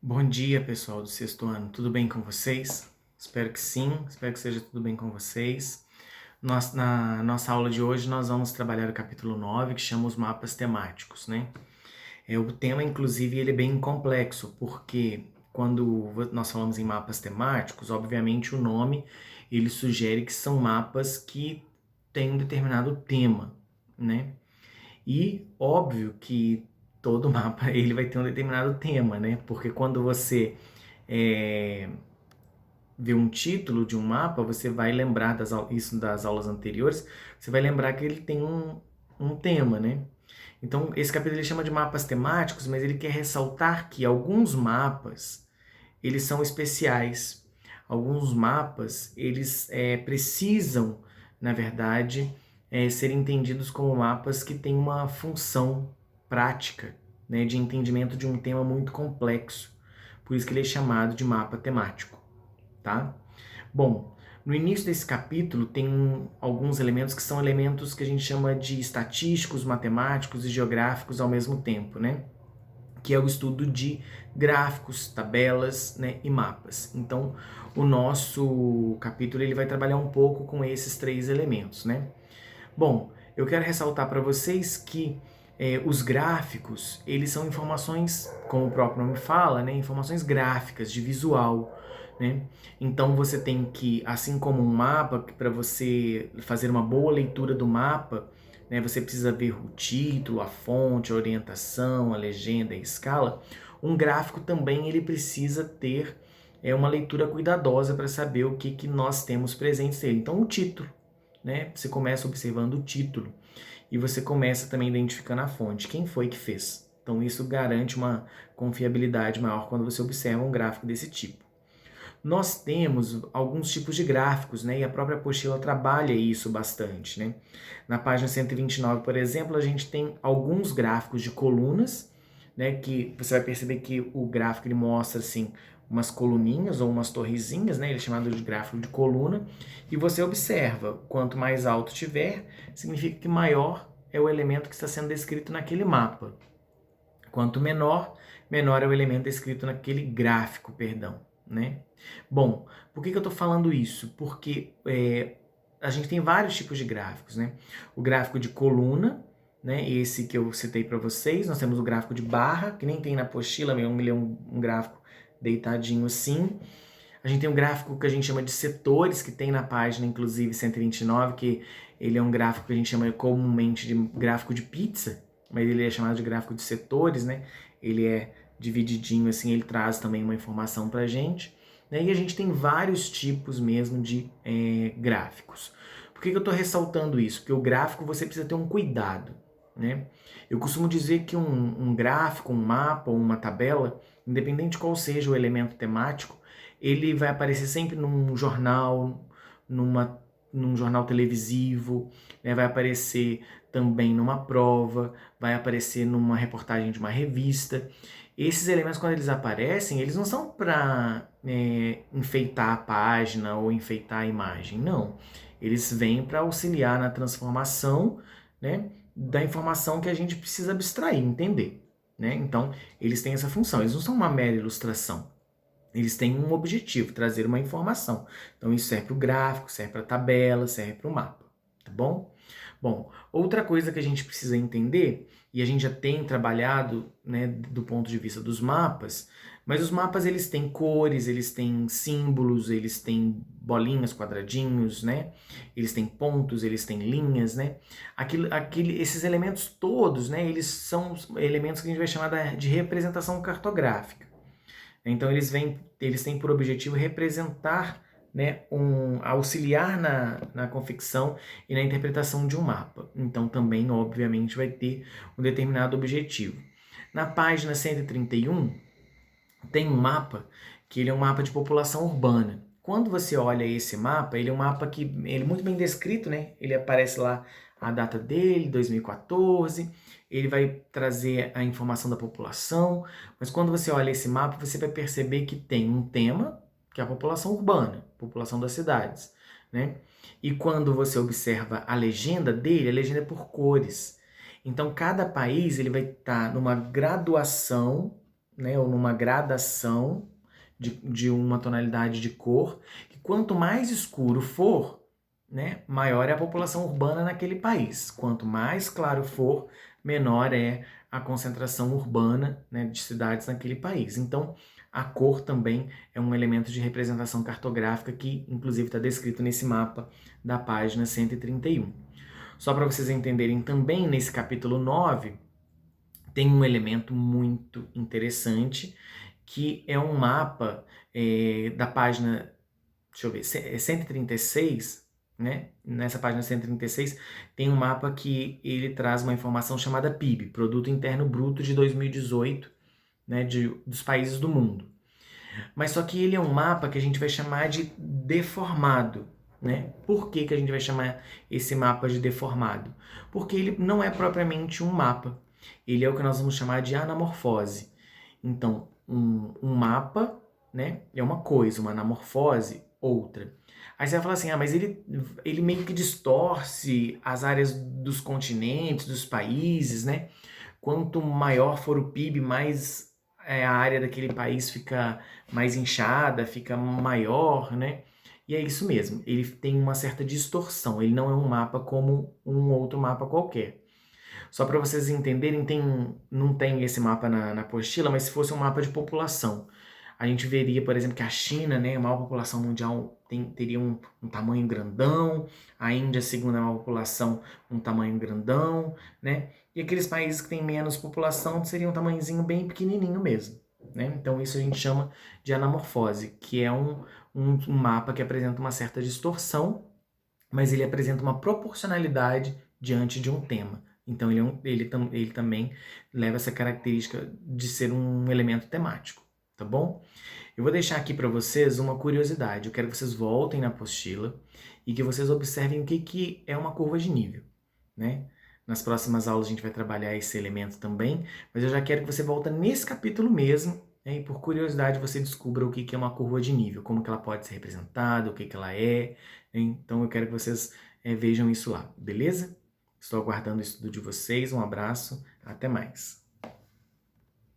Bom dia, pessoal do sexto ano. Tudo bem com vocês? Espero que sim, espero que seja tudo bem com vocês. Na nossa aula de hoje, nós vamos trabalhar o capítulo 9, que chama os mapas temáticos, né? O tema, inclusive, ele é bem complexo, porque quando nós falamos em mapas temáticos, obviamente o nome, ele sugere que são mapas que têm um determinado tema, né? E óbvio que todo mapa ele vai ter um determinado tema, né? Porque quando você é, vê um título de um mapa, você vai lembrar isso das aulas anteriores, você vai lembrar que ele tem um tema, né? Então, esse capítulo ele chama de mapas temáticos, mas ele quer ressaltar que alguns mapas, eles são especiais. Alguns mapas, eles precisam, na verdade, serem entendidos como mapas que têm uma função prática, né, de entendimento de um tema muito complexo. Por isso que ele é chamado de mapa temático, tá? Bom, no início desse capítulo tem alguns elementos que são elementos que a gente chama de estatísticos, matemáticos e geográficos ao mesmo tempo, né? Que é o estudo de gráficos, tabelas, né, e mapas. Então, o nosso capítulo ele vai trabalhar um pouco com esses três elementos, né? Bom, eu quero ressaltar para vocês que os gráficos, eles são informações, como o próprio nome fala, né, informações gráficas, de visual, né? Então você tem que, assim como um mapa, para você fazer uma boa leitura do mapa, né, você precisa ver o título, a fonte, a orientação, a legenda, a escala. Um gráfico também ele precisa ter uma leitura cuidadosa para saber o que nós temos presentes nele. Então o título, né? Você começa observando o título e você começa também identificando a fonte, quem foi que fez. Então isso garante uma confiabilidade maior quando você observa um gráfico desse tipo. Nós temos alguns tipos de gráficos, né? E a própria apostila trabalha isso bastante, né? Na página 129, por exemplo, a gente tem alguns gráficos de colunas, né? Que você vai perceber que o gráfico ele mostra assim umas coluninhas ou umas torrezinhas, né? Ele é chamado de gráfico de coluna. E você observa, quanto mais alto tiver, significa que maior é o elemento que está sendo descrito naquele mapa. Quanto menor, menor é o elemento descrito naquele gráfico, perdão, né? Bom, por que eu estou falando isso? Porque a gente tem vários tipos de gráficos, né? O gráfico de coluna, né? Esse que eu citei para vocês. Nós temos o gráfico de barra, que nem tem na apostila, mas ele é um gráfico deitadinho assim. A gente tem um gráfico que a gente chama de setores, que tem na página, inclusive, 129, que ele é um gráfico que a gente chama comumente de gráfico de pizza, mas ele é chamado de gráfico de setores, né? Ele é divididinho assim, ele traz também uma informação pra gente. Né? E a gente tem vários tipos mesmo de gráficos. Por que eu estou ressaltando isso? Porque o gráfico você precisa ter um cuidado, né? Eu costumo dizer que um gráfico, um mapa ou uma tabela, independente de qual seja o elemento temático, ele vai aparecer sempre num jornal, num jornal televisivo, né? Vai aparecer também numa prova, vai aparecer numa reportagem de uma revista. Esses elementos, quando eles aparecem, eles não são para enfeitar a página ou enfeitar a imagem, não. Eles vêm para auxiliar na transformação, né, da informação que a gente precisa abstrair, entender. Né? Então, eles têm essa função, eles não são uma mera ilustração. Eles têm um objetivo, trazer uma informação. Então, isso serve para o gráfico, serve para a tabela, serve para o mapa, tá bom? Bom, outra coisa que a gente precisa entender, e a gente já tem trabalhado, né, do ponto de vista dos mapas, mas os mapas eles têm cores, eles têm símbolos, eles têm bolinhas, quadradinhos, né? Eles têm pontos, eles têm linhas, né? Esses elementos todos, né, eles são elementos que a gente vai chamar de representação cartográfica. Então eles têm por objetivo representar, né, auxiliar na confecção e na interpretação de um mapa. Então também, obviamente, vai ter um determinado objetivo. Na página 131, tem um mapa que ele é um mapa de população urbana. Quando você olha esse mapa, ele é um mapa que ele é muito bem descrito, né? Ele aparece lá a data dele, 2014, ele vai trazer a informação da população, mas quando você olha esse mapa, você vai perceber que tem um tema, que é a população urbana, população das cidades, né? E quando você observa a legenda dele, a legenda é por cores. Então, cada país ele vai estar numa graduação, né, ou numa gradação de uma tonalidade de cor, que quanto mais escuro for, né, maior é a população urbana naquele país. Quanto mais claro for, menor é a concentração urbana, né, de cidades naquele país. Então, a cor também é um elemento de representação cartográfica que, inclusive, está descrito nesse mapa da página 131. Só para vocês entenderem também, nesse capítulo 9, tem um elemento muito interessante, que é um mapa da página, deixa eu ver, 136, né? Nessa página 136 tem um mapa que ele traz uma informação chamada PIB, Produto Interno Bruto de 2018, né, dos países do mundo. Mas só que ele é um mapa que a gente vai chamar de deformado, né? Por que que a gente vai chamar esse mapa de deformado? Porque ele não é propriamente um mapa, ele é o que nós vamos chamar de anamorfose. Então, um mapa, né, é uma coisa, uma anamorfose, outra. Aí você vai falar assim, mas ele meio que distorce as áreas dos continentes, dos países, né? Quanto maior for o PIB, mais a área daquele país fica mais inchada, fica maior, né? E é isso mesmo, ele tem uma certa distorção, ele não é um mapa como um outro mapa qualquer. Só para vocês entenderem, não tem esse mapa na apostila, mas se fosse um mapa de população, a gente veria, por exemplo, que a China, né, a maior população mundial, teria um tamanho grandão, a Índia, a segunda maior população, um tamanho grandão, né? E aqueles países que têm menos população seriam um tamanhozinho bem pequenininho mesmo, né? Então isso a gente chama de anamorfose, que é um mapa que apresenta uma certa distorção, mas ele apresenta uma proporcionalidade diante de um tema. Então ele também leva essa característica de ser um elemento temático, tá bom? Eu vou deixar aqui para vocês uma curiosidade. Eu quero que vocês voltem na apostila e que vocês observem o que é uma curva de nível, né? Nas próximas aulas a gente vai trabalhar esse elemento também, mas eu já quero que você volte nesse capítulo mesmo, né? E por curiosidade você descubra o que é uma curva de nível, como que ela pode ser representada, o que ela é. Então eu quero que vocês vejam isso lá, beleza? Estou aguardando o estudo de vocês, um abraço, até mais.